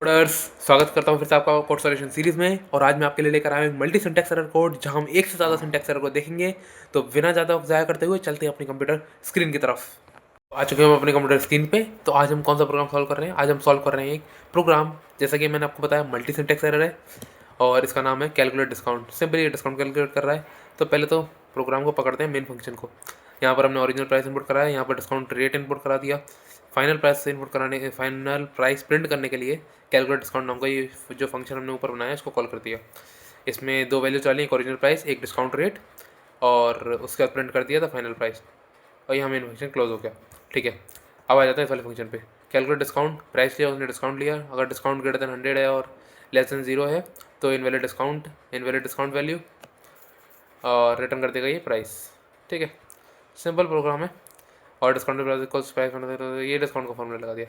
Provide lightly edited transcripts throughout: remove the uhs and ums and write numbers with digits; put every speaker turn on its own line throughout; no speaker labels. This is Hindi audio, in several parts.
कोडर्स, स्वागत करता हूँ फिर से आपका कोड सॉल्यूशन सीरीज़ में। और आज मैं आपके लिए लेकर आया हूँ मल्टी सिंटैक्स एरर कोड, जहाँ हम एक से ज़्यादा सिंटैक्स एरर को देखेंगे। तो बिना ज़्यादा वक्त ज़ाया करते हुए चलते हैं अपनी कंप्यूटर स्क्रीन की तरफ। आ चुके हैं हम अपने कंप्यूटर स्क्रीन पे। तो आज हम कौन सा प्रोग्राम सॉल्व कर रहे हैं? आज हम सॉल्व कर रहे हैं एक प्रोग्राम, जैसा कि मैंने आपको बताया मल्टी सिंटैक्स एरर है और इसका नाम है कैलकुलेट डिस्काउंट। सिंपली ये डिस्काउंट कैलकुलेट कर रहा है। तो पहले तो प्रोग्राम को पकड़ते हैं, मेन फंक्शन को। यहाँ पर हमने ओरिजिनल प्राइस इनपुट करा है, यहाँ पर डिस्काउंट रेट इनपुट करा दिया। फाइनल प्राइस प्रिंट करने के लिए कैलकुलेट डिस्काउंट नाम का ये जो फंक्शन हमने ऊपर बनाया है इसको कॉल कर दिया। इसमें दो वैल्यूज डाली, एक ओरिजिनल प्राइस, एक डिस्काउंट रेट, और उसके बाद प्रिंट कर दिया था फाइनल प्राइस। और यहाँ मेन फंक्शन क्लोज हो गया। ठीक है, अब आ जाता है इस वाले फंक्शन पे। कैलकुलेट डिस्काउंट, प्राइस लिया, उसने डिस्काउंट लिया। अगर डिस्काउंट ग्रेटर देन 100 है और लेस देन 0 है तो इनवैलिड डिस्काउंट वैल्यू, और रिटर्न कर देगा ये प्राइस। ठीक है, सिंपल प्रोग्राम है। और डिस्काउंट प्राइस इक्वल्स प्राइस, ये डिस्काउंट का फॉर्मूला लगा दिया।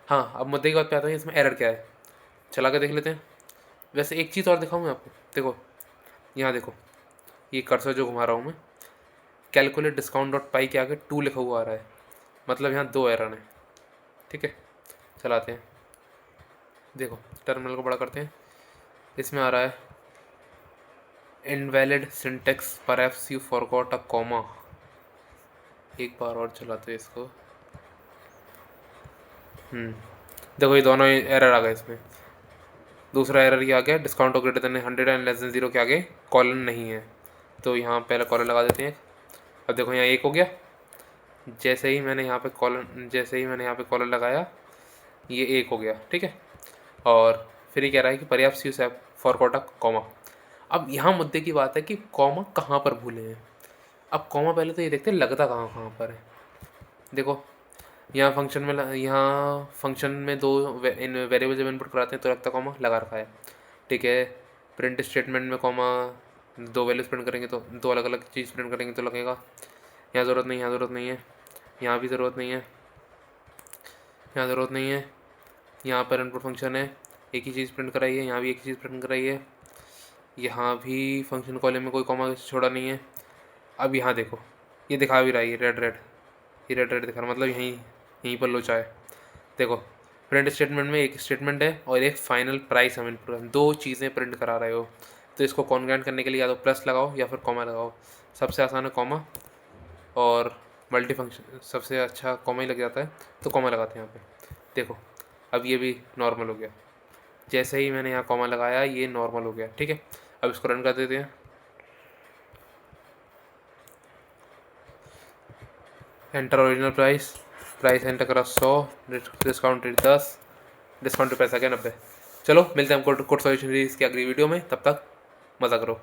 हाँ, अब मुद्दे की बात पे आता है, इसमें एरर क्या है, चला के देख लेते हैं। वैसे एक चीज़ और दिखाऊँ मैं आपको, देखो यहाँ देखो, ये कर्सर जो घुमा रहा हूँ मैं, कैलकुलेट डिस्काउंट डॉट पाई के आगे 2 लिखा हुआ आ रहा है, मतलब यहाँ 2 एरर हैं। ठीक है, चलाते हैं, देखो टर्मिनल को बड़ा करते हैं। इसमें आ रहा है invalid syntax, perhaps you forgot a comma. एक बार और चलाते हैं इसको। देखो ये दोनों एरर आ गए इसमें। दूसरा एरर ये आ गया, discount greater than 100 and less than 0 के आगे कॉलन नहीं है। तो यहाँ पहले कॉलन लगा देते हैं। अब देखो यहाँ 1 हो गया। जैसे ही मैंने यहाँ पे कॉलन लगाया, ये 1 हो गया। ठीक है, और फिर ये कह रहा है कि पर्याप्त यूज है फॉर कोटा कॉमा। अब यहाँ मुद्दे की बात है कि कॉमा कहाँ पर भूले हैं। अब कॉमा पहले तो ये देखते हैं लगता कहाँ कहाँ पर है। देखो यहाँ फंक्शन में दो इन वेरिएबल जब इनपुट कराते हैं तो लगता कॉमा लगा रखा है। ठीक है, प्रिंट स्टेटमेंट में कॉमा, दो वैल्यूज प्रिंट करेंगे तो दो अलग अलग चीज़ प्रिंट करेंगे तो लगेगा। यहाँ ज़रूरत नहीं, यहाँ ज़रूरत नहीं है, यहाँ भी ज़रूरत नहीं है, यहाँ ज़रूरत नहीं है। यहाँ पर इनपुट फंक्शन है, एक ही चीज़ प्रिंट कराई है, यहाँ भी एक ही चीज़ प्रिंट कराई है, यहाँ भी फंक्शन कॉलम में कोई कॉमा छोड़ा नहीं है। अब यहाँ देखो, ये दिखा भी रहा है, ये रेड दिखा रहा, मतलब यहीं पर लोचा है। देखो प्रिंट स्टेटमेंट में एक स्टेटमेंट है और एक फाइनल प्राइस हम इनपुट, दो चीज़ें प्रिंट करा रहे हो। तो इसको कॉन्ग्रेंट करने के लिए या तो प्लस लगाओ या फिर कॉमा लगाओ। सबसे आसान है कॉमा, और मल्टी फंक्शन सबसे अच्छा कॉमा ही लग जाता है, तो कॉमा लगाते हैं यहाँ पे। देखो अब ये भी नॉर्मल हो गया, जैसे ही मैंने यहाँ कॉमा लगाया ये नॉर्मल हो गया। ठीक है, अब इसको रन कर देते हैं। एंटर ओरिजिनल प्राइस, एंटर करा 100, डिस्काउंट रेट 10, डिस्काउंट प्राइस आ गया 90। चलो मिलते हैं हम कोड सॉल्यूशन सीरीज़ की अगली वीडियो में, तब तक मज़ा करो।